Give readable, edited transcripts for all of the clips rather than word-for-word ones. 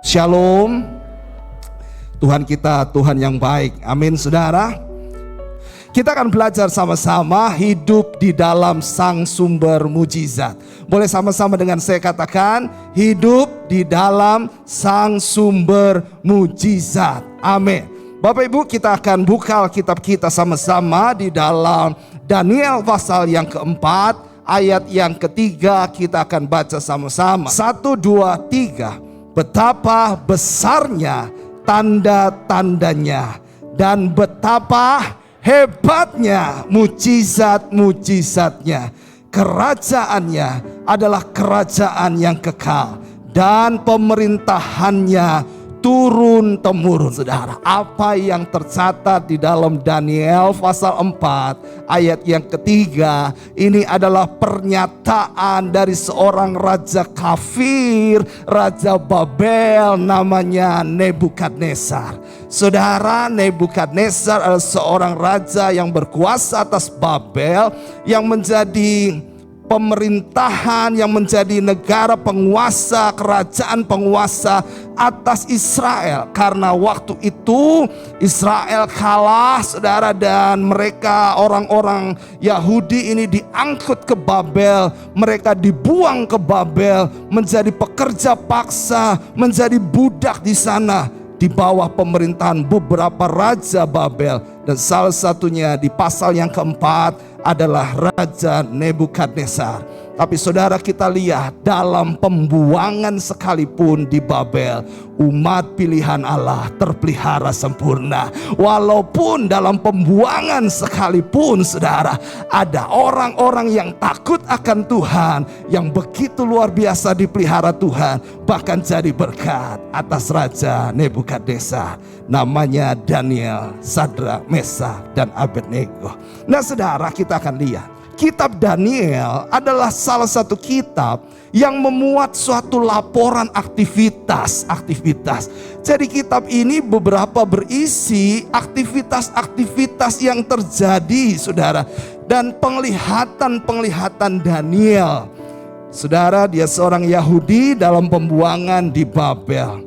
Shalom. Tuhan kita Tuhan yang baik. Amin saudara. Kita akan belajar sama-sama hidup di dalam Sang Sumber Mujizat. Boleh sama-sama dengan saya katakan, hidup di dalam Sang Sumber Mujizat. Amin. Bapak Ibu, kita akan buka Alkitab kita sama-sama di dalam Daniel pasal yang keempat, ayat yang ketiga. Kita akan baca sama-sama. 1, 2, 3. Betapa besarnya tanda-tandanya dan betapa hebatnya mujizat-mujizatnya. Kerajaannya adalah kerajaan yang kekal dan pemerintahannya turun-temurun. Saudara, apa yang tercatat di dalam Daniel pasal 4 ayat yang ketiga, ini adalah pernyataan dari seorang raja kafir, Raja Babel, namanya Nebukadnezar. Saudara, Nebukadnezar adalah seorang raja yang berkuasa atas Babel, yang menjadi pemerintahan, yang menjadi negara penguasa, kerajaan penguasa atas Israel. Karena waktu itu Israel kalah, saudara, dan mereka orang-orang Yahudi ini diangkut ke Babel. Mereka dibuang ke Babel, menjadi pekerja paksa, menjadi budak di sana di bawah pemerintahan beberapa raja Babel. Dan salah satunya di pasal yang keempat adalah Raja Nebukadnezar. Tapi saudara, kita lihat dalam pembuangan sekalipun di Babel, umat pilihan Allah terpelihara sempurna. Walaupun dalam pembuangan sekalipun, saudara, ada orang-orang yang takut akan Tuhan, yang begitu luar biasa dipelihara Tuhan, bahkan jadi berkat atas Raja Nebukadnezar. Namanya Daniel, Sadrak, Mesak, dan Abednego. Nah saudara, kita akan lihat Kitab Daniel adalah salah satu kitab yang memuat suatu laporan aktivitas. Jadi kitab ini beberapa berisi aktivitas-aktivitas yang terjadi, saudara, dan penglihatan Daniel. Saudara, dia seorang Yahudi dalam pembuangan di Babel.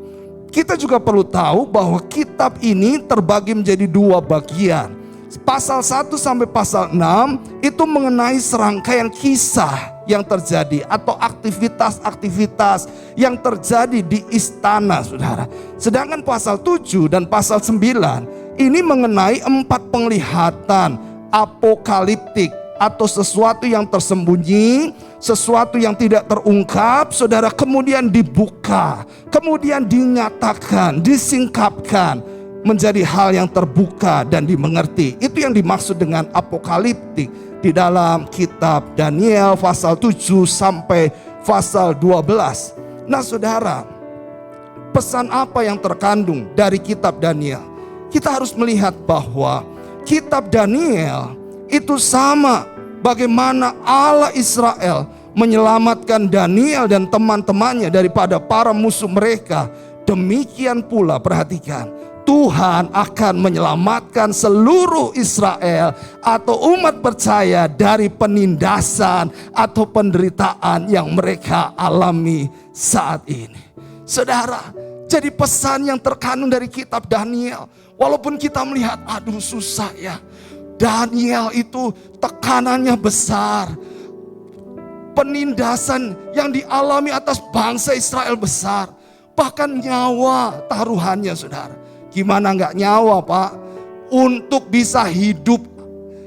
Kita juga perlu tahu bahwa kitab ini terbagi menjadi dua bagian. Pasal 1 sampai pasal 6 itu mengenai serangkaian kisah yang terjadi atau aktivitas-aktivitas yang terjadi di istana, saudara. Sedangkan pasal 7 dan pasal 9 ini mengenai 4 penglihatan apokaliptik atau sesuatu yang tersembunyi, sesuatu yang tidak terungkap, saudara, kemudian dibuka, kemudian dinyatakan, disingkapkan menjadi hal yang terbuka dan dimengerti. Itu yang dimaksud dengan apokaliptik di dalam kitab Daniel pasal 7 sampai pasal 12. Nah saudara, pesan apa yang terkandung dari kitab Daniel? Kita harus melihat bahwa kitab Daniel itu sama bagaimana Allah Israel menyelamatkan Daniel dan teman-temannya daripada para musuh mereka. Demikian pula, perhatikan, Tuhan akan menyelamatkan seluruh Israel atau umat percaya dari penindasan atau penderitaan yang mereka alami saat ini. Saudara, jadi pesan yang terkandung dari kitab Daniel, walaupun kita melihat aduh susah ya, Daniel itu tekanannya besar, penindasan yang dialami atas bangsa Israel besar, bahkan nyawa taruhannya, saudara. Gimana nggak nyawa, Pak? Untuk bisa hidup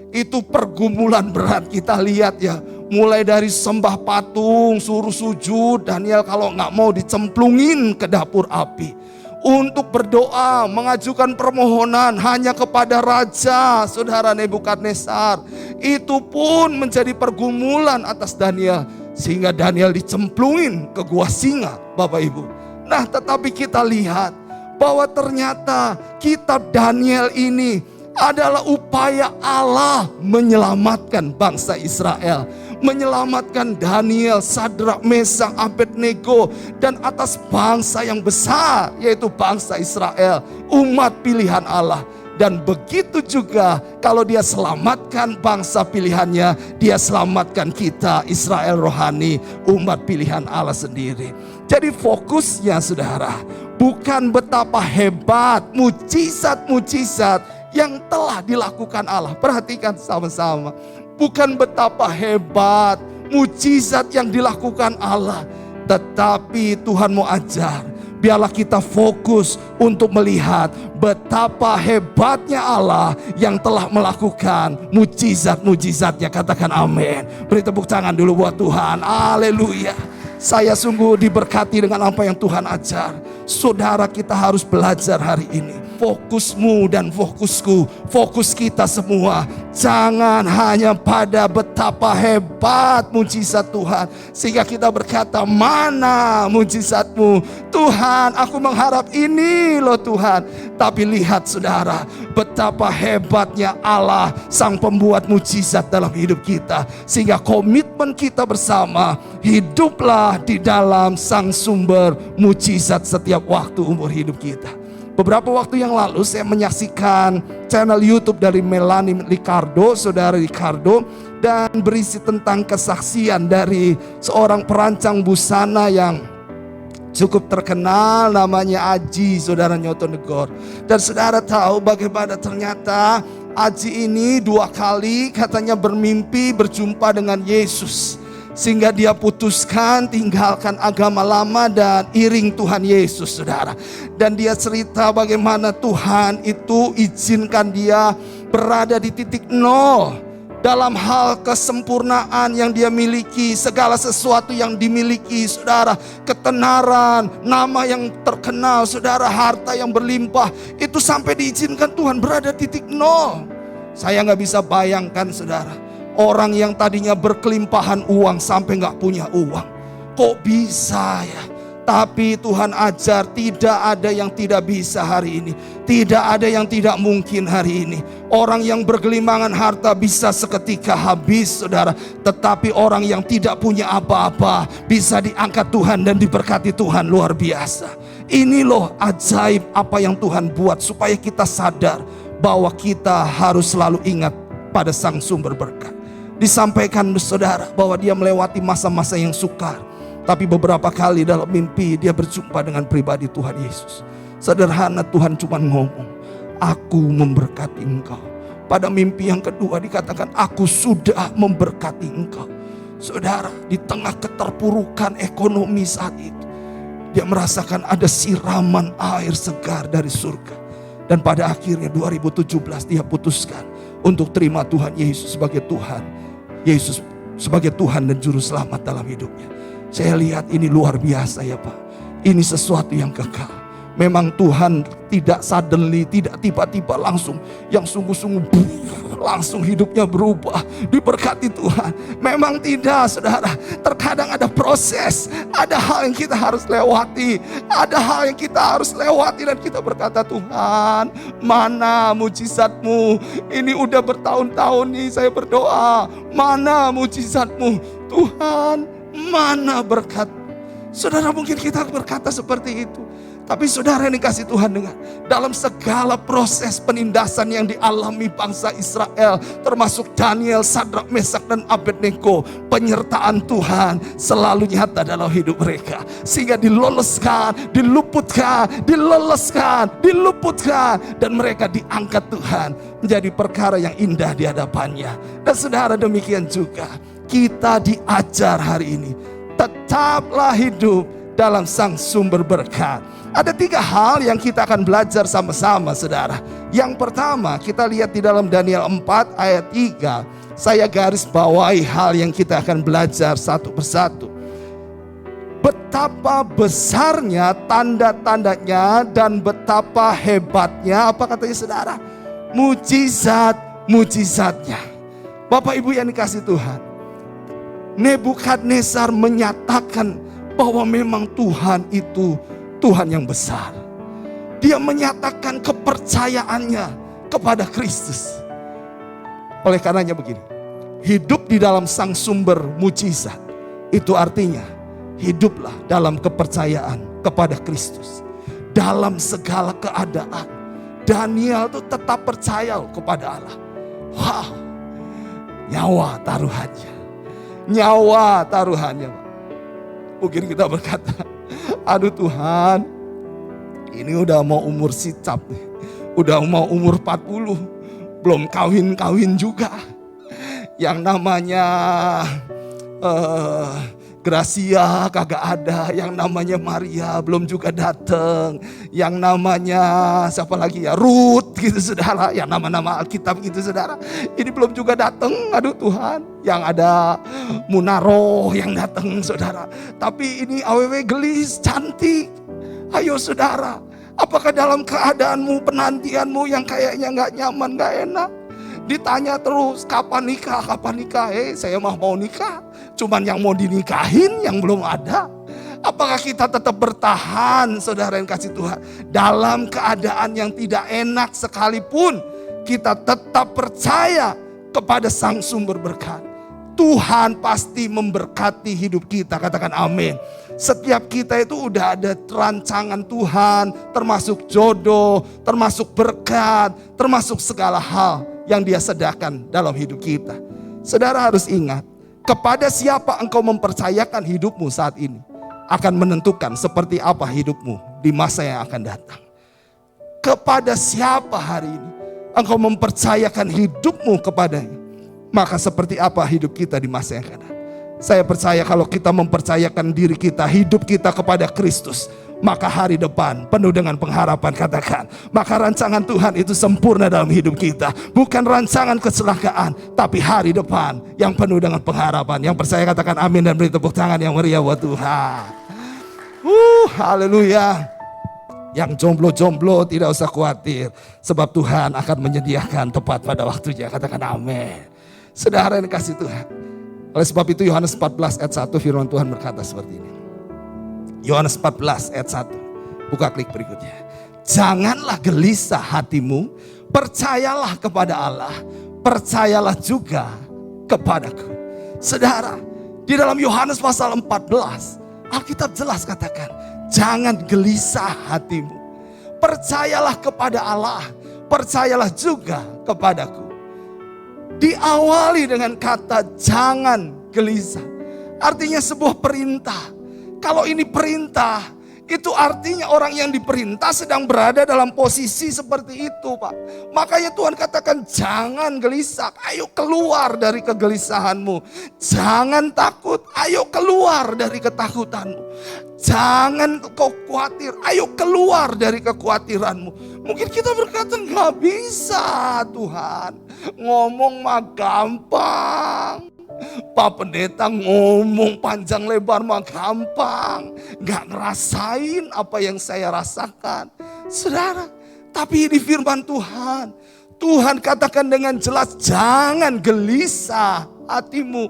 itu pergumulan berat. Kita lihat ya, mulai dari sembah patung, suruh sujud, Daniel kalau nggak mau dicemplungin ke dapur api. Untuk berdoa, mengajukan permohonan hanya kepada Raja, saudara, Nebukadnezar. Itu pun menjadi pergumulan atas Daniel, sehingga Daniel dicemplungin ke gua singa, Bapak Ibu. Nah, tetapi kita lihat bahwa ternyata kitab Daniel ini adalah upaya Allah menyelamatkan bangsa Israel, menyelamatkan Daniel, Sadrak, Mesak, Abednego, dan atas bangsa yang besar, yaitu bangsa Israel, umat pilihan Allah. Dan begitu juga kalau dia selamatkan bangsa pilihannya, dia selamatkan kita, Israel rohani, umat pilihan Allah sendiri. Jadi fokusnya, saudara, bukan betapa hebat mujizat-mujizat yang telah dilakukan Allah. Perhatikan sama-sama. Bukan betapa hebat mujizat yang dilakukan Allah, tetapi Tuhan mau ajar, biarlah kita fokus untuk melihat betapa hebatnya Allah yang telah melakukan mujizat-mujizatnya. Katakan amin. Beri tepuk tangan dulu buat Tuhan. Haleluya. Saya sungguh diberkati dengan apa yang Tuhan ajar. Saudara, kita harus belajar hari ini. Fokusmu dan fokusku, fokus kita semua, jangan hanya pada betapa hebat mujizat Tuhan, sehingga kita berkata, mana mujizatmu Tuhan, aku mengharap ini loh Tuhan. Tapi lihat saudara, betapa hebatnya Allah sang pembuat mujizat dalam hidup kita, sehingga komitmen kita bersama, hiduplah di dalam sang sumber mujizat setiap waktu umur hidup kita. Beberapa waktu yang lalu saya menyaksikan channel YouTube dari Melanie Ricardo, saudara Ricardo, dan berisi tentang kesaksian dari seorang perancang busana yang cukup terkenal, namanya Aji, saudara Nyotonegor. Dan saudara tahu bagaimana ternyata Aji ini 2 kali katanya bermimpi berjumpa dengan Yesus, sehingga dia putuskan tinggalkan agama lama dan iring Tuhan Yesus, saudara. Dan dia cerita bagaimana Tuhan itu izinkan dia berada di titik nol dalam hal kesempurnaan yang dia miliki, segala sesuatu yang dimiliki, saudara, ketenaran, nama yang terkenal, saudara, harta yang berlimpah, itu sampai diizinkan Tuhan berada di titik nol. Saya gak bisa bayangkan, saudara, orang yang tadinya berkelimpahan uang sampai gak punya uang. Kok bisa ya? Tapi Tuhan ajar, tidak ada yang tidak bisa hari ini. Tidak ada yang tidak mungkin hari ini. Orang yang bergelimangan harta bisa seketika habis, saudara. Tetapi orang yang tidak punya apa-apa bisa diangkat Tuhan dan diberkati Tuhan luar biasa. Ini loh ajaib apa yang Tuhan buat, supaya kita sadar bahwa kita harus selalu ingat pada sang sumber berkat. Disampaikan saudara bahwa dia melewati masa-masa yang sukar, tapi beberapa kali dalam mimpi dia berjumpa dengan pribadi Tuhan Yesus. Sederhana, Tuhan cuma ngomong, aku memberkati engkau. Pada mimpi yang kedua dikatakan, aku sudah memberkati engkau. Saudara, di tengah keterpurukan ekonomi saat itu, dia merasakan ada siraman air segar dari surga. Dan pada akhirnya 2017 dia putuskan untuk terima Tuhan Yesus sebagai Tuhan. Yesus sebagai Tuhan dan Juru Selamat dalam hidupnya. Saya lihat ini luar biasa ya Pak. Ini sesuatu yang kekal. Memang Tuhan tidak suddenly, tidak tiba-tiba langsung, yang sungguh-sungguh langsung hidupnya berubah, diberkati Tuhan. Memang tidak, saudara. Terkadang ada proses, ada hal yang kita harus lewati, ada hal yang kita harus lewati, dan kita berkata, Tuhan, mana mujizatmu? Ini udah bertahun-tahun nih saya berdoa, mana mujizatmu? Tuhan, mana berkat? Saudara, mungkin kita berkata seperti itu. Tapi saudara yang dikasih Tuhan, dengar, dalam segala proses penindasan yang dialami bangsa Israel, termasuk Daniel, Sadrak, Mesak, dan Abednego, penyertaan Tuhan selalu nyata dalam hidup mereka. Sehingga diloloskan, diluputkan, diloloskan, diluputkan, dan mereka diangkat Tuhan menjadi perkara yang indah di hadapannya. Dan saudara, demikian juga kita diajar hari ini, tetaplah hidup dalam sang sumber berkat. Ada 3 hal yang kita akan belajar sama-sama, saudara. Yang pertama, kita lihat di dalam Daniel 4 ayat 3. Saya garis bawahi hal yang kita akan belajar satu persatu. Betapa besarnya tanda-tandanya dan betapa hebatnya, apa katanya saudara? Mujizat-mujizatnya. Bapak Ibu yang dikasih Tuhan, Nebukadnezar menyatakan bahwa memang Tuhan itu Tuhan yang besar. Dia menyatakan kepercayaannya kepada Kristus. Oleh karenanya begini, hidup di dalam sang sumber mujizat, itu artinya hiduplah dalam kepercayaan kepada Kristus. Dalam segala keadaan, Daniel itu tetap percaya kepada Allah. Wow, nyawa taruhannya. Nyawa taruhannya. Mungkin kita berkata, aduh Tuhan, Ini udah mau umur sicap nih. Udah mau umur 40. Belum kawin-kawin juga. Yang namanya Gracia kagak ada, yang namanya Maria belum juga datang, yang namanya siapa lagi ya, Ruth gitu saudara, yang nama-nama Alkitab gitu saudara, ini belum juga datang. Aduh Tuhan, yang ada Munaro yang datang saudara, tapi ini AWW gelis cantik. Ayo saudara, apakah dalam keadaanmu, penantianmu yang kayaknya gak nyaman, gak enak, ditanya terus kapan nikah, saya mah mau nikah. Cuman yang mau dinikahin yang belum ada. Apakah kita tetap bertahan saudara yang kasih Tuhan, dalam keadaan yang tidak enak sekalipun kita tetap percaya kepada Sang Sumber berkat. Tuhan pasti memberkati hidup kita, katakan amin. Setiap kita itu udah ada rancangan Tuhan, termasuk jodoh, termasuk berkat, termasuk segala hal yang Dia sediakan dalam hidup kita. Saudara harus ingat, kepada siapa engkau mempercayakan hidupmu saat ini akan menentukan seperti apa hidupmu di masa yang akan datang. Kepada siapa hari ini engkau mempercayakan hidupmu kepadanya, maka seperti apa hidup kita di masa yang akan datang. Saya percaya kalau kita mempercayakan diri kita, hidup kita kepada Kristus, maka hari depan penuh dengan pengharapan. Katakan, maka rancangan Tuhan itu sempurna dalam hidup kita. Bukan rancangan kecelakaan, tapi hari depan yang penuh dengan pengharapan. Yang percaya katakan amin dan beri tepuk tangan yang meriah buat Tuhan. Haleluya. Yang jomblo-jomblo tidak usah khawatir, sebab Tuhan akan menyediakan tepat pada waktunya. Katakan amin. Saudara yang dikasih Tuhan, oleh sebab itu Yohanes 14 ayat 1 firman Tuhan berkata seperti ini. Yohanes 14 ayat 1. Buka klik berikutnya. Janganlah gelisah hatimu, percayalah kepada Allah, percayalah juga kepadaku. Saudara, di dalam Yohanes pasal 14, Alkitab jelas katakan, jangan gelisah hatimu. Percayalah kepada Allah, percayalah juga kepadaku. Diawali dengan kata jangan gelisah. Artinya sebuah perintah. Kalau ini perintah, itu artinya orang yang diperintah sedang berada dalam posisi seperti itu, Pak. Makanya Tuhan katakan jangan gelisah, ayo keluar dari kegelisahanmu. Jangan takut, ayo keluar dari ketakutanmu. Jangan kau khawatir, ayo keluar dari kekhawatiranmu. Mungkin kita berkata gak bisa Tuhan, ngomong mah gampang. Pak Pendeta ngomong panjang lebar mah gampang, gak ngerasain apa yang saya rasakan. Saudara, tapi ini firman Tuhan. Tuhan katakan dengan jelas, jangan gelisah hatimu.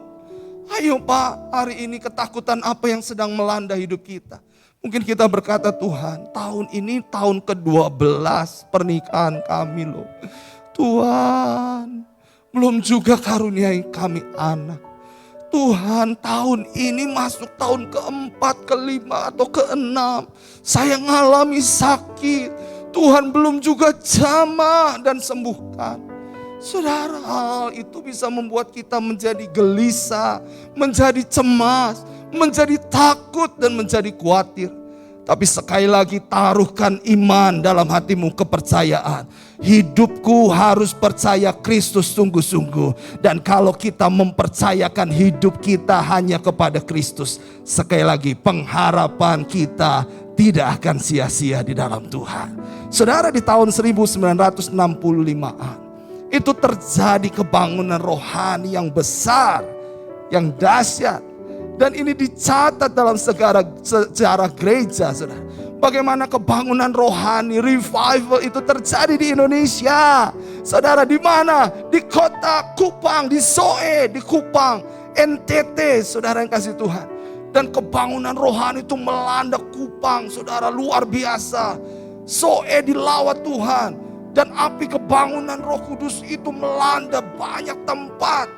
Ayo Pak, hari ini ketakutan apa yang sedang melanda hidup kita? Mungkin kita berkata, Tuhan, tahun ini tahun ke-12 pernikahan kami loh. Tuhan, belum juga karuniai kami anak. Tuhan, tahun ini masuk tahun ke-4, ke-5 atau ke-6. Saya ngalami sakit. Tuhan belum juga jamah dan sembuhkan. Saudara, hal itu bisa membuat kita menjadi gelisah, menjadi cemas, menjadi takut dan menjadi khawatir. Tapi sekali lagi taruhkan iman dalam hatimu, kepercayaan. Hidupku harus percaya Kristus sungguh-sungguh. Dan kalau kita mempercayakan hidup kita hanya kepada Kristus, sekali lagi pengharapan kita tidak akan sia-sia di dalam Tuhan. Saudara, di tahun 1965-an itu terjadi kebangunan rohani yang besar, yang dahsyat. Dan ini dicatat dalam sejarah gereja, saudara. Bagaimana kebangunan rohani, revival itu terjadi di Indonesia. Saudara, di mana? Di kota Kupang, di Soe, di Kupang, NTT, saudara yang kasih Tuhan. Dan kebangunan rohani itu melanda Kupang, saudara, luar biasa. Soe dilawat Tuhan. Dan api kebangunan Roh Kudus itu melanda banyak tempat.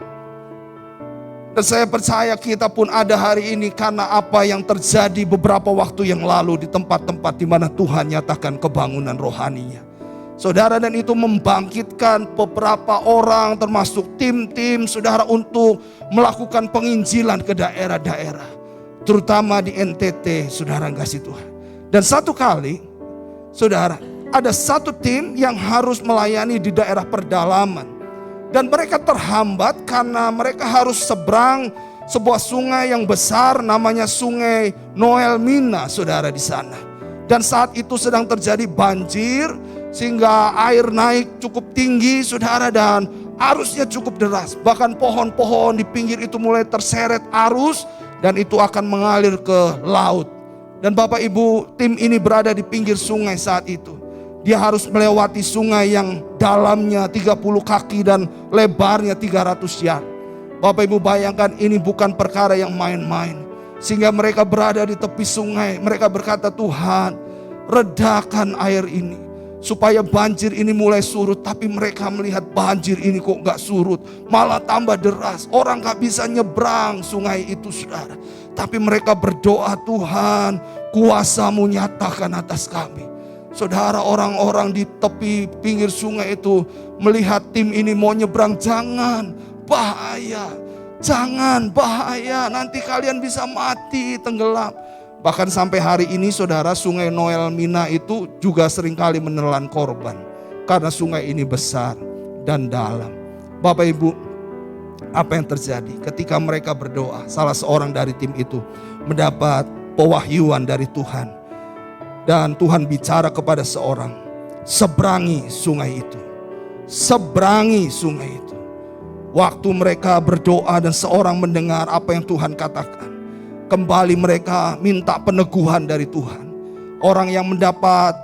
Dan saya percaya kita pun ada hari ini karena apa yang terjadi beberapa waktu yang lalu di tempat-tempat di mana Tuhan nyatakan kebangunan rohaninya. Saudara, dan itu membangkitkan beberapa orang termasuk tim-tim saudara untuk melakukan penginjilan ke daerah-daerah. Terutama di NTT, saudara kasih Tuhan. Dan satu kali, Saudara, ada satu tim yang harus melayani di daerah pedalaman. Dan mereka terhambat karena mereka harus seberang sebuah sungai yang besar namanya Sungai Noel Mina, saudara, di sana. Dan saat itu sedang terjadi banjir sehingga air naik cukup tinggi, saudara, dan arusnya cukup deras. Bahkan pohon-pohon di pinggir itu mulai terseret arus dan itu akan mengalir ke laut. Dan Bapak Ibu, tim ini berada di pinggir sungai saat itu. Dia harus melewati sungai yang dalamnya 30 kaki dan lebarnya 300 yard. Bapak Ibu bayangkan, ini bukan perkara yang main-main. Sehingga mereka berada di tepi sungai. Mereka berkata, Tuhan, redakan air ini supaya banjir ini mulai surut. Tapi mereka melihat banjir ini kok gak surut, malah tambah deras. Orang gak bisa nyebrang sungai itu, saudara. Tapi mereka berdoa, Tuhan, kuasa-Mu nyatakan atas kami. Saudara, orang-orang di tepi pinggir sungai itu melihat tim ini mau nyebrang. Jangan, bahaya. Jangan, bahaya. Nanti kalian bisa mati, tenggelam. Bahkan sampai hari ini, saudara, Sungai Noel Mina itu juga seringkali menelan korban. Karena sungai ini besar dan dalam. Bapak Ibu, apa yang terjadi ketika mereka berdoa? Salah seorang dari tim itu mendapat pewahyuan dari Tuhan. Dan Tuhan bicara kepada seorang, seberangi sungai itu. Seberangi sungai itu. Waktu mereka berdoa dan seorang mendengar apa yang Tuhan katakan, kembali mereka minta peneguhan dari Tuhan. Orang yang mendapat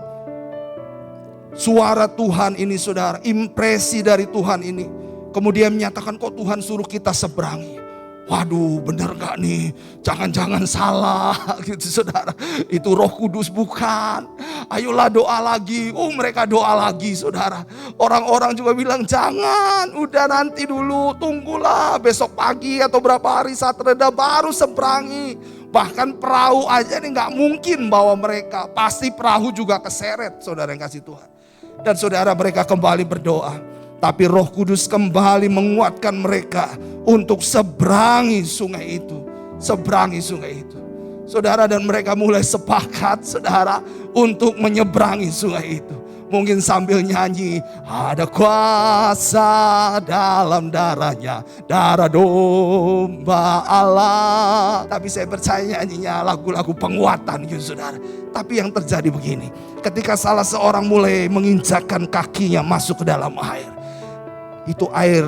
suara Tuhan ini, saudara, impresi dari Tuhan ini, kemudian menyatakan, kok Tuhan suruh kita seberangi. Waduh, benar gak nih? Jangan-jangan salah gitu, saudara. Itu Roh Kudus bukan. Ayolah doa lagi. Mereka doa lagi, saudara. Orang-orang juga bilang, jangan, udah nanti dulu, tunggulah besok pagi atau berapa hari saat reda baru seberangi. Bahkan perahu aja nih gak mungkin bawa mereka. Pasti perahu juga keseret, saudara yang kasih Tuhan. Dan saudara, mereka kembali berdoa. Tapi Roh Kudus kembali menguatkan mereka untuk seberangi sungai itu. Seberangi sungai itu. Saudara, dan mereka mulai sepakat, saudara, untuk menyeberangi sungai itu. Mungkin sambil nyanyi, ada kuasa dalam darahnya, darah domba Allah. Tapi saya percaya nyanyinya lagu-lagu penguatan gitu, saudara. Tapi yang terjadi begini, ketika salah seorang mulai menginjakkan kakinya masuk ke dalam air, itu air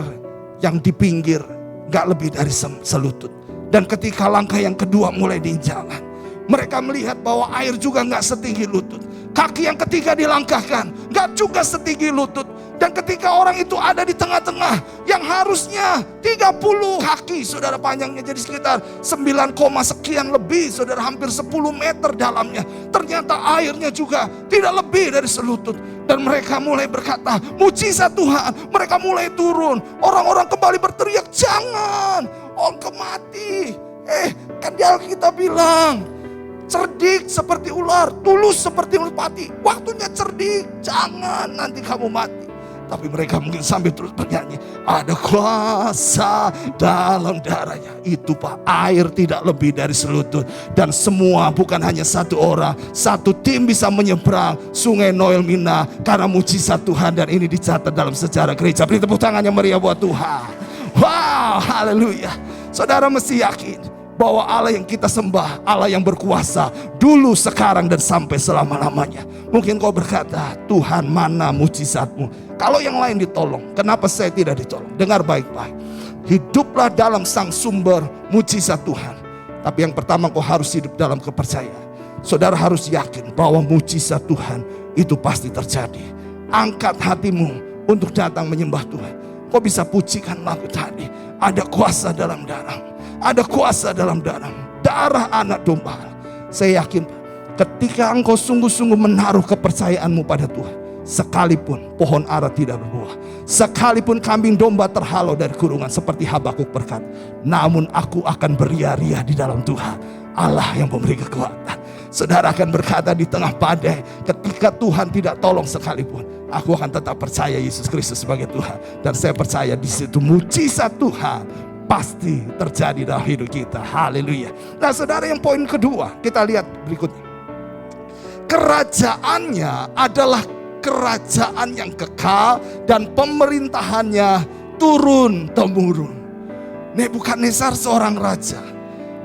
yang di pinggir gak lebih dari selutut. Dan ketika langkah yang kedua mulai diinjakkan, mereka melihat bahwa air juga gak setinggi lutut. Kaki yang ketiga dilangkahkan, gak juga setinggi lutut. Dan ketika orang itu ada di tengah-tengah yang harusnya 30 kaki, saudara, panjangnya jadi sekitar 9, sekian lebih, saudara, hampir 10 meter dalamnya. Ternyata airnya juga tidak lebih dari selutut. Dan mereka mulai berkata, mujizat Tuhan. Mereka mulai turun. Orang-orang kembali berteriak, jangan, engkau mati. Kan di Alkitab bilang, cerdik seperti ular, tulus seperti merpati. Waktunya cerdik, jangan nanti kamu mati. Tapi mereka mungkin sambil terus bernyanyi, ada kuasa dalam darahnya. Itu Pak, air tidak lebih dari selutut. Dan semua, bukan hanya satu orang, satu tim bisa menyeberang Sungai Noel Mina karena mujizat Tuhan. Dan ini dicatat dalam sejarah gereja. Beri tepuk tangan yang meriah buat Tuhan. Wow, haleluya. Saudara mesti yakin bahwa Allah yang kita sembah, Allah yang berkuasa dulu, sekarang, dan sampai selama-lamanya. Mungkin kau berkata, Tuhan, mana mujizatmu? Kalau yang lain ditolong, kenapa saya tidak ditolong? Dengar baik-baik. Hiduplah dalam sang sumber mujizat Tuhan. Tapi yang pertama, kau harus hidup dalam kepercayaan. Saudara harus yakin bahwa mujizat Tuhan itu pasti terjadi. Angkat hatimu untuk datang menyembah Tuhan. Kau bisa pujikan lagu tadi, ada kuasa dalam darah. Ada kuasa dalam darah anak domba. Saya yakin ketika engkau sungguh-sungguh menaruh kepercayaanmu pada Tuhan, sekalipun pohon ara tidak berbuah, sekalipun kambing domba terhalau dari kurungan, seperti Habakuk berkata, namun aku akan beria-ria di dalam Tuhan, Allah yang memberi kekuatan. Saudara akan berkata di tengah badai, ketika Tuhan tidak tolong sekalipun, aku akan tetap percaya Yesus Kristus sebagai Tuhan. Dan saya percaya di situ mujizat Tuhan pasti terjadi dalam hidup kita. Haleluya. Nah saudara, yang poin kedua, kita lihat berikutnya. Kerajaannya adalah kerajaan yang kekal dan pemerintahannya turun-temurun. Nebukadnezar seorang raja.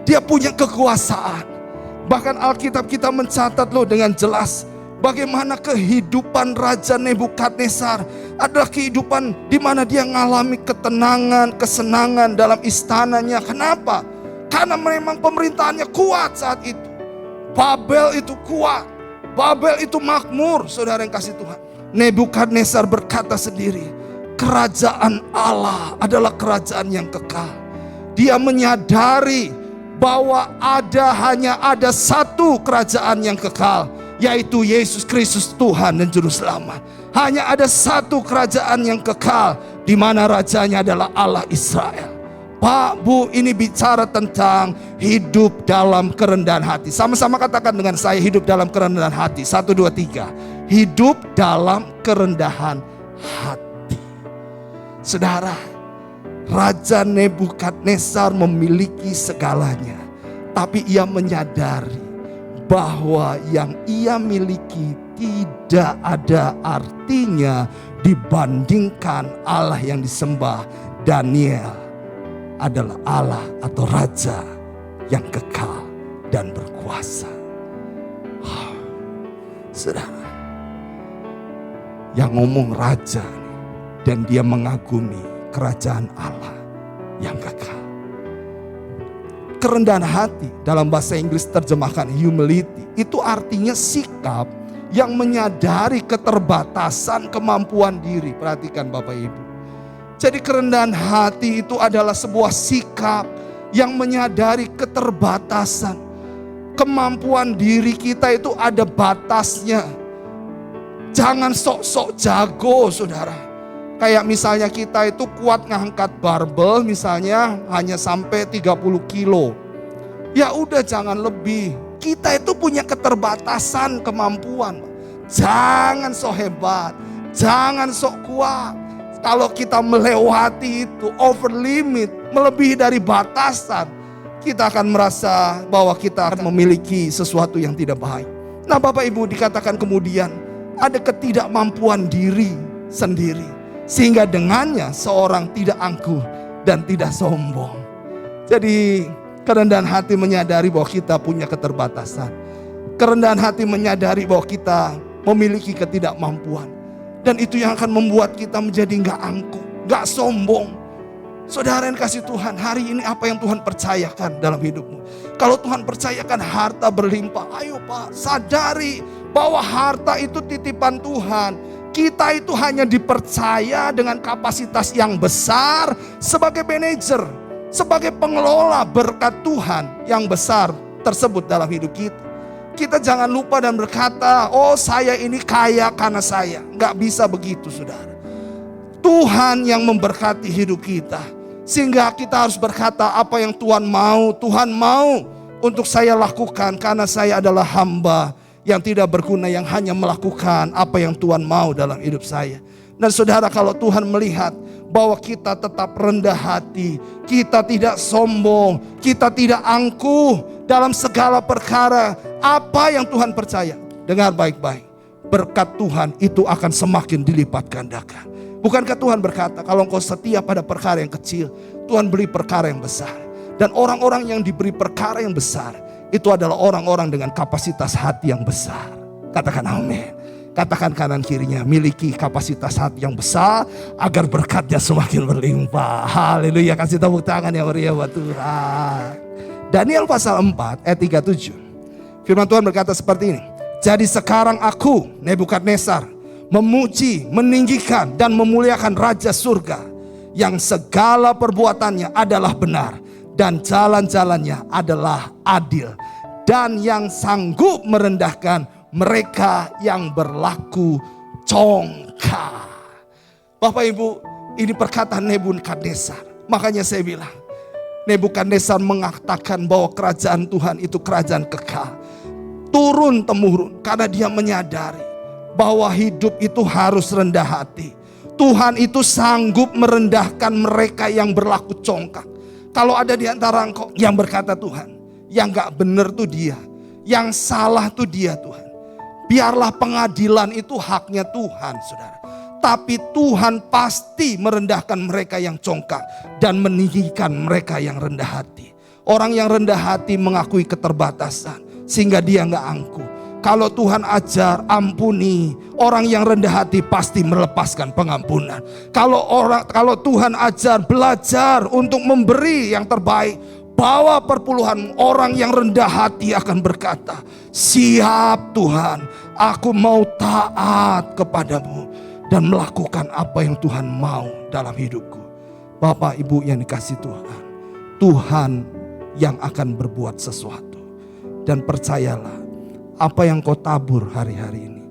Dia punya kekuasaan. Bahkan Alkitab kita mencatat loh dengan jelas bagaimana kehidupan Raja Nebukadnezar adalah kehidupan di mana dia mengalami ketenangan, kesenangan dalam istananya. Kenapa? Karena memang pemerintahannya kuat saat itu. Babel itu kuat. Babel itu makmur, saudara yang kasih Tuhan. Nebukadnezar berkata sendiri, kerajaan Allah adalah kerajaan yang kekal. Dia menyadari bahwa hanya ada satu kerajaan yang kekal, yaitu Yesus Kristus Tuhan dan Juru Selamat. Hanya ada satu kerajaan yang kekal, di mana rajanya adalah Allah Israel. Pak, Bu, ini bicara tentang hidup dalam kerendahan hati. Sama-sama katakan dengan saya, hidup dalam kerendahan hati. 1, 2, 3. Hidup dalam kerendahan hati. Saudara, Raja Nebukadnezar memiliki segalanya, tapi ia menyadari bahwa yang ia miliki tidak ada artinya dibandingkan Allah yang disembah. Daniel adalah Allah atau Raja yang kekal dan berkuasa. Saudara, yang ngomong raja dan dia mengagumi kerajaan Allah yang kekal. Kerendahan hati dalam bahasa Inggris terjemahkan humility, itu artinya sikap yang menyadari keterbatasan kemampuan diri. Perhatikan Bapak Ibu. Jadi kerendahan hati itu adalah sebuah sikap yang menyadari keterbatasan. Kemampuan diri kita itu ada batasnya. Jangan sok-sok jago, saudara. Kayak misalnya kita itu kuat ngangkat barbel misalnya hanya sampai 30 kilo. Ya udah, jangan lebih. Kita itu punya keterbatasan kemampuan. Jangan sok hebat, jangan sok kuat. Kalau kita melewati itu, over limit, melebihi dari batasan, kita akan merasa bahwa kita akan memiliki sesuatu yang tidak baik. Nah Bapak Ibu, dikatakan kemudian ada ketidakmampuan diri sendiri, sehingga dengannya seorang tidak angkuh dan tidak sombong. Jadi kerendahan hati menyadari bahwa kita punya keterbatasan. Kerendahan hati menyadari bahwa kita memiliki ketidakmampuan. Dan itu yang akan membuat kita menjadi gak angkuh, gak sombong. Saudara yang kasih Tuhan, hari ini apa yang Tuhan percayakan dalam hidupmu? Kalau Tuhan percayakan harta berlimpah, ayo Pak, sadari bahwa harta itu titipan Tuhan. Kita itu hanya dipercaya dengan kapasitas yang besar sebagai manajer, sebagai pengelola berkat Tuhan yang besar tersebut dalam hidup kita. Kita jangan lupa dan berkata, oh saya ini kaya karena saya. Gak bisa begitu, saudara. Tuhan yang memberkati hidup kita, sehingga kita harus berkata apa yang Tuhan mau untuk saya lakukan, karena saya adalah hamba yang tidak berguna, yang hanya melakukan apa yang Tuhan mau dalam hidup saya. Dan saudara, kalau Tuhan melihat bahwa kita tetap rendah hati, kita tidak sombong, kita tidak angkuh dalam segala perkara, apa yang Tuhan percaya, dengar baik-baik, berkat Tuhan itu akan semakin dilipat gandakan. Bukankah Tuhan berkata, kalau engkau setia pada perkara yang kecil, Tuhan beri perkara yang besar. Dan orang-orang yang diberi perkara yang besar, itu adalah orang-orang dengan kapasitas hati yang besar. Katakan amin. Katakan kanan kirinya, miliki kapasitas hati yang besar agar berkatnya semakin berlimpah. Haleluya, kasih tepuk tangan yang meriah buat Tuhan. Daniel pasal 4 ayat 37. Firman Tuhan berkata seperti ini. Jadi sekarang aku, Nebukadnezar, memuji, meninggikan dan memuliakan Raja surga, yang segala perbuatannya adalah benar dan jalan-jalannya adalah adil, dan yang sanggup merendahkan mereka yang berlaku congkak. Bapak Ibu, ini perkataan Nebukadnezar. Makanya saya bilang, Nebukadnezar mengatakan bahwa kerajaan Tuhan itu kerajaan kekal, turun temurun, karena dia menyadari bahwa hidup itu harus rendah hati. Tuhan itu sanggup merendahkan mereka yang berlaku congkak. Kalau ada di antara engkau yang berkata, Tuhan, yang gak benar tuh dia, yang salah tuh dia Tuhan, Biarlah pengadilan itu haknya Tuhan, saudara. Tapi Tuhan pasti merendahkan mereka yang congkak dan meninggikan mereka yang rendah hati. Orang yang rendah hati mengakui keterbatasan sehingga dia nggak angkuh. Kalau Tuhan ajar, ampuni. Orang yang rendah hati pasti melepaskan pengampunan. Kalau Tuhan ajar, belajar untuk memberi yang terbaik. Bawa perpuluhan, orang yang rendah hati akan berkata, siap Tuhan, aku mau taat kepadamu dan melakukan apa yang Tuhan mau dalam hidupku. Bapak Ibu yang dikasihi Tuhan, Tuhan yang akan berbuat sesuatu. Dan percayalah, apa yang kau tabur hari-hari ini,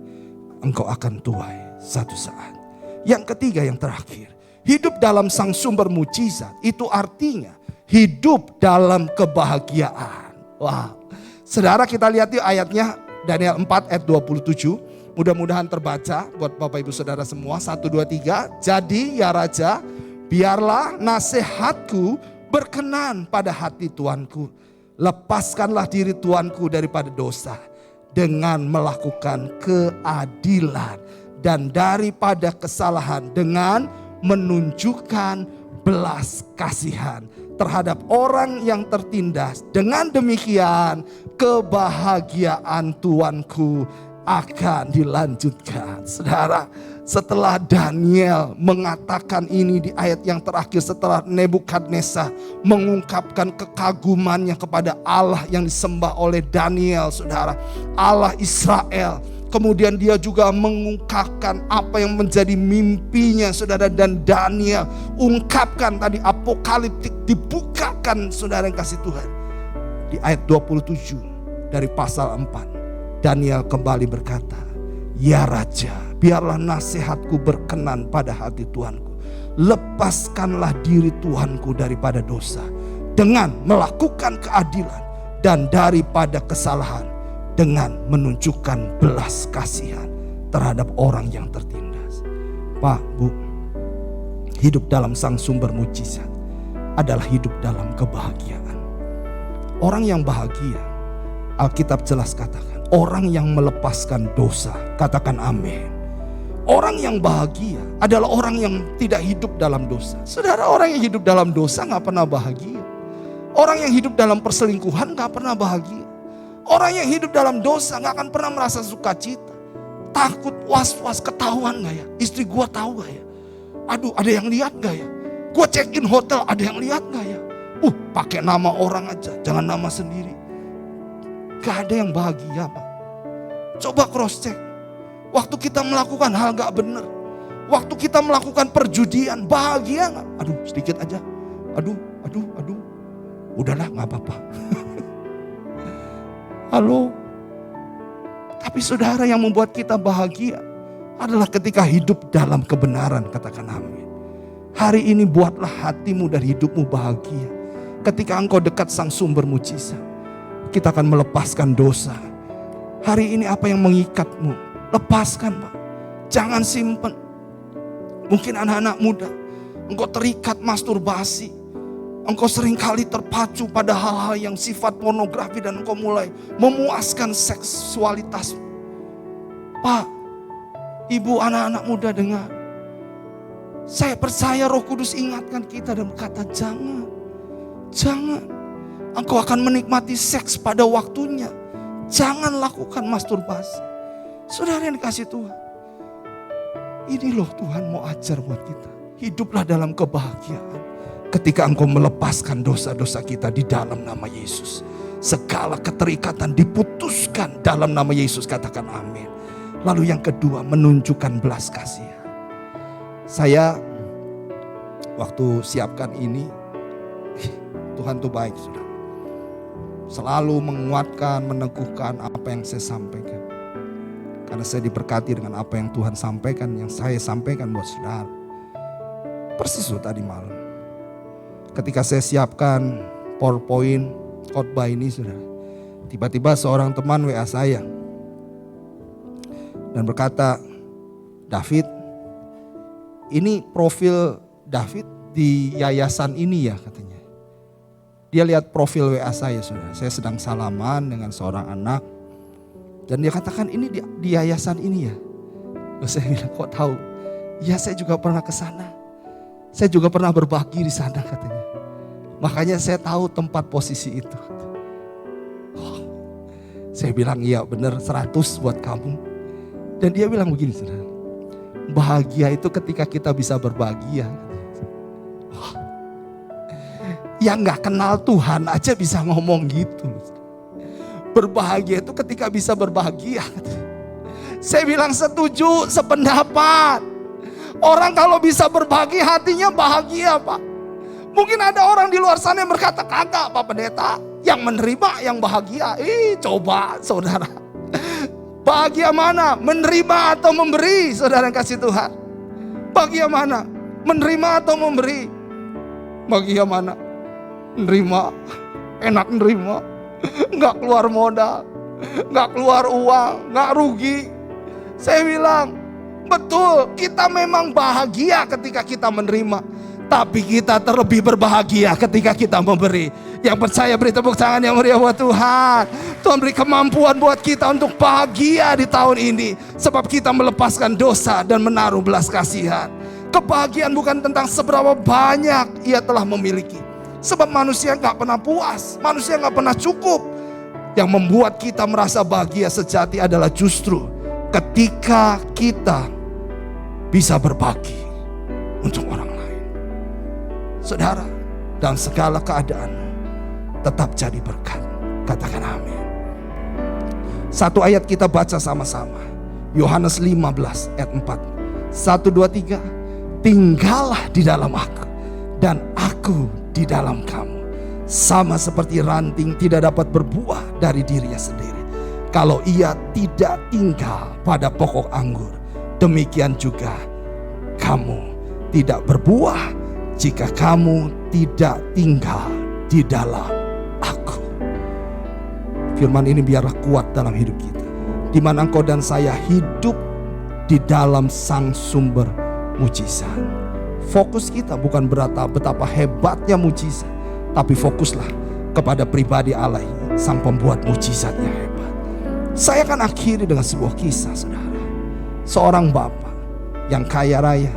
engkau akan tuai satu saat. Yang ketiga, yang terakhir, hidup dalam Sang Sumber Mujizat itu artinya hidup dalam kebahagiaan. Wah, saudara, kita lihat yuk ayatnya, Daniel 4 ayat 27. Mudah-mudahan terbaca buat Bapak Ibu Saudara semua. 1, 2, 3. Jadi ya Raja, biarlah nasihatku berkenan pada hati tuanku. Lepaskanlah diri tuanku daripada dosa dengan melakukan keadilan dan daripada kesalahan dengan menunjukkan belas kasihan terhadap orang yang tertindas. Dengan demikian kebahagiaan tuanku akan dilanjutkan. Saudara, setelah Daniel mengatakan ini di ayat yang terakhir, setelah Nebukadnezar mengungkapkan kekagumannya kepada Allah yang disembah oleh Daniel, saudara, Allah Israel. Kemudian dia juga mengungkapkan apa yang menjadi mimpinya, saudara, dan Daniel ungkapkan tadi apokaliptik, dibukakan, saudara yang kasih Tuhan. Di ayat 27 dari pasal 4. Daniel kembali berkata, ya Raja, biarlah nasihatku berkenan pada hati Tuanku. Lepaskanlah diri Tuanku daripada dosa dengan melakukan keadilan dan daripada kesalahan dengan menunjukkan belas kasihan terhadap orang yang tertindas. Pak, Bu, hidup dalam Sang Sumber Mujizat adalah hidup dalam kebahagiaan. Orang yang bahagia, Alkitab jelas katakan, orang yang melepaskan dosa. Katakan amin. Orang yang bahagia adalah orang yang tidak hidup dalam dosa. Saudara, orang yang hidup dalam dosa gak pernah bahagia. Orang yang hidup dalam perselingkuhan gak pernah bahagia. Orang yang hidup dalam dosa gak akan pernah merasa sukacita. Takut, was-was, ketahuan gak ya? Istri gua tahu gak ya? Aduh, ada yang lihat gak ya? Gua check in hotel, ada yang lihat gak ya? Pakai nama orang aja, jangan nama sendiri. Gak ada yang bahagia, Pak. Coba cross check. Waktu kita melakukan hal gak benar, waktu kita melakukan perjudian, bahagia gak? Aduh, sedikit aja. Aduh. Udahlah, gak apa-apa. Halo. Tapi saudara, yang membuat kita bahagia adalah ketika hidup dalam kebenaran. Katakan amin. Hari ini buatlah hatimu dan hidupmu bahagia. Ketika engkau dekat Sang Sumber Mujizat, kita akan melepaskan dosa. Hari ini apa yang mengikatmu, lepaskan, Pak. Jangan simpen. Mungkin anak-anak muda, engkau terikat masturbasi. Engkau seringkali terpacu pada hal-hal yang sifat pornografi dan engkau mulai memuaskan seksualitas. Pak, Ibu, anak-anak muda dengar. Saya percaya Roh Kudus ingatkan kita dan berkata, jangan. Engkau akan menikmati seks pada waktunya. Jangan lakukan masturbasi. Saudara yang dikasih Tuhan, ini loh Tuhan mau ajar buat kita. Hiduplah dalam kebahagiaan ketika engkau melepaskan dosa-dosa kita di dalam nama Yesus. Segala keterikatan diputuskan dalam nama Yesus. Katakan amin. Lalu yang kedua, menunjukkan belas kasihan. Saya waktu siapkan ini, Tuhan tuh baik, saudara. Selalu menguatkan, meneguhkan apa yang saya sampaikan. Karena saya diberkati dengan apa yang Tuhan sampaikan, yang saya sampaikan buat saudara. Persis itu tadi malam. Ketika saya siapkan PowerPoint khotbah ini, saudara, tiba-tiba seorang teman WA saya dan berkata, David, ini profil David di yayasan ini ya, katanya. Dia lihat profil WA saya, saudara. Saya sedang salaman dengan seorang anak. Dan dia katakan ini di yayasan ini ya. Terus saya bilang kok tahu? Ya saya juga pernah ke sana. Saya juga pernah berbagi di sana katanya. Makanya saya tahu tempat posisi itu. Oh, saya bilang iya benar 100 buat kamu. Dan dia bilang begini saudara. Bahagia itu ketika kita bisa berbahagia. Oh, yang gak kenal Tuhan aja bisa ngomong gitu. Berbahagia itu ketika bisa berbahagia. Saya bilang setuju, sependapat. Orang kalau bisa berbagi hatinya bahagia Pak. Mungkin ada orang di luar sana yang berkata, kagak Pak Pendeta. Yang menerima yang bahagia. Coba saudara. Bahagia mana? Menerima atau memberi saudara yang kasih Tuhan. Bahagia mana? Menerima atau memberi? Bahagia mana? Menerima. Enak menerima. Gak keluar modal. Gak keluar uang. Gak rugi. Saya bilang, betul, kita memang bahagia ketika kita menerima. Tapi kita terlebih berbahagia ketika kita memberi. Yang percaya beri tepuk tangan yang meriah buat Tuhan. Tuhan beri kemampuan buat kita untuk bahagia di tahun ini. Sebab kita melepaskan dosa dan menaruh belas kasihan. Kebahagiaan bukan tentang seberapa banyak ia telah memiliki. Sebab manusia gak pernah puas. Manusia gak pernah cukup. Yang membuat kita merasa bahagia sejati adalah justru ketika kita bisa berbagi untuk orang lain. Saudara, dalam segala keadaan tetap jadi berkat. Katakan amin. Satu ayat kita baca sama-sama. Yohanes 15 ayat 4. 1, 2, 3. Tinggallah di dalam aku dan aku di dalam kamu. Sama seperti ranting tidak dapat berbuah dari dirinya sendiri kalau ia tidak tinggal pada pokok anggur. Demikian juga kamu tidak berbuah jika kamu tidak tinggal di dalam aku. Firman ini biarlah kuat dalam hidup kita. Di mana engkau dan saya hidup di dalam sang sumber mujizat. Fokus kita bukan betapa hebatnya mujizat. Tapi fokuslah kepada pribadi Allah, sang pembuat mujizat yang hebat. Saya akan akhiri dengan sebuah kisah saudara. Seorang bapak yang kaya raya,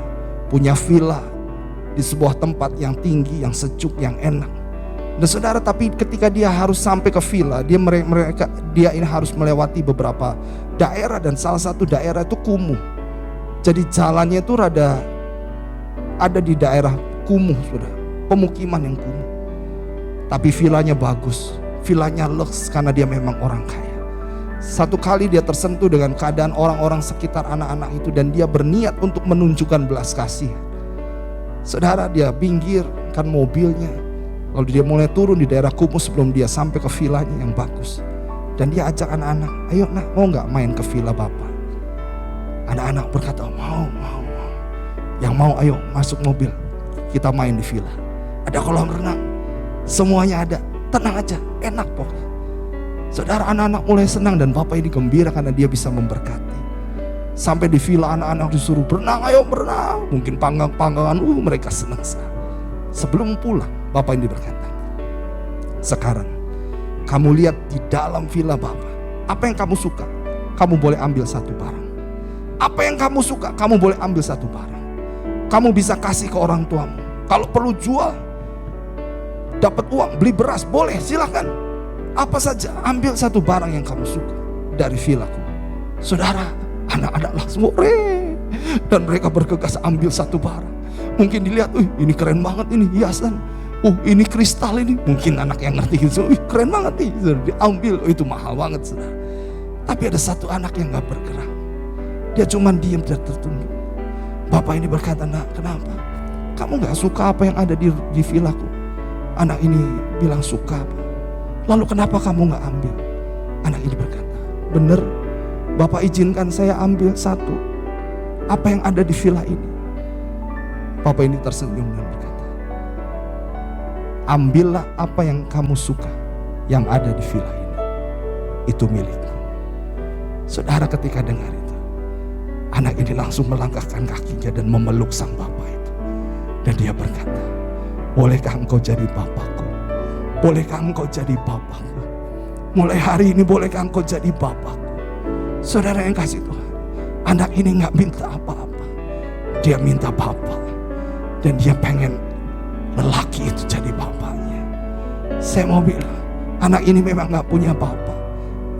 punya villa di sebuah tempat yang tinggi, yang sejuk, yang enak. Dan saudara, tapi ketika dia harus sampai ke villa, dia ini harus melewati beberapa daerah. Dan salah satu daerah itu kumuh. Jadi jalannya itu ada di daerah kumuh saudara, pemukiman yang kumuh. Tapi villanya bagus, villanya lux karena dia memang orang kaya. Satu kali dia tersentuh dengan keadaan orang-orang sekitar anak-anak itu dan dia berniat untuk menunjukkan belas kasih. Saudara, dia pinggirkan mobilnya, lalu dia mulai turun di daerah kumuh sebelum dia sampai ke villanya yang bagus. Dan dia ajak anak-anak, ayo nak, mau gak main ke villa bapak? Anak-anak berkata, mau. Yang mau ayo masuk mobil, kita main di villa. Ada kolam renang. Semuanya ada, tenang aja, enak pokoknya. Saudara, anak-anak mulai senang dan bapak ini gembira karena dia bisa memberkati. Sampai di villa anak-anak disuruh berenang, ayo berenang. Mungkin panggang-panggangan, mereka senang sekali. Sebelum pulang, bapak ini berkata, sekarang kamu lihat di dalam villa bapak, apa yang kamu suka, kamu boleh ambil satu barang. Apa yang kamu suka, kamu boleh ambil satu barang. Kamu bisa kasih ke orang tuamu. Kalau perlu jual, dapat uang, beli beras, boleh, silahkan. Apa saja, ambil satu barang yang kamu suka dari villaku. Saudara, anak-anak langsung dan mereka bergegas ambil satu barang. Mungkin dilihat, ini keren banget ini hiasan. Ini kristal ini. Mungkin anak yang ngerti gitu, keren banget nih. Diambil, itu mahal banget saudara. Tapi ada satu anak yang gak bergerak. Dia cuma diam dan tertunduk. Bapak ini berkata, nak, kenapa? Kamu gak suka apa yang ada di villaku? Anak ini bilang suka. Lalu kenapa kamu gak ambil? Anak ini berkata, bener, Bapak izinkan saya ambil satu. Apa yang ada di villa ini? Bapak ini tersenyum dan berkata, ambillah apa yang kamu suka yang ada di villa ini. Itu milikmu. Saudara, ketika dengar itu, anak ini langsung melangkahkan kakinya dan memeluk sang bapak itu. Dan dia berkata, bolehkah engkau jadi bapakku? Bolehkah engkau jadi bapakku? Mulai hari ini bolehkah engkau jadi bapakku? Saudara yang kasih Tuhan, anak ini gak minta apa-apa. Dia minta Bapa. Dan dia pengen lelaki itu jadi bapaknya. Saya mau bilang, anak ini memang gak punya Bapa.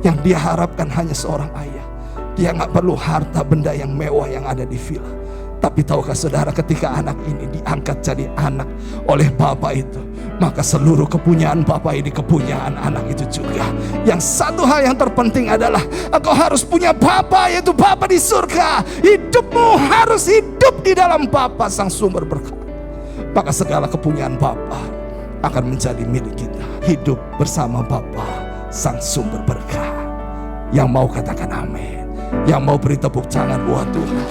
Yang dia harapkan hanya seorang ayah. Dia gak perlu harta benda yang mewah yang ada di villa. Tapi tahukah saudara, ketika anak ini diangkat jadi anak oleh Bapa itu, maka seluruh kepunyaan Bapa ini kepunyaan anak itu juga. Yang satu hal yang terpenting adalah engkau harus punya Bapa, yaitu Bapa di surga. Hidupmu harus hidup di dalam Bapa sang sumber berkat. Maka segala kepunyaan Bapa akan menjadi milik kita. Hidup bersama Bapa sang sumber berkat. Yang mau katakan amin, yang mau beri tepuk tangan buat Tuhan.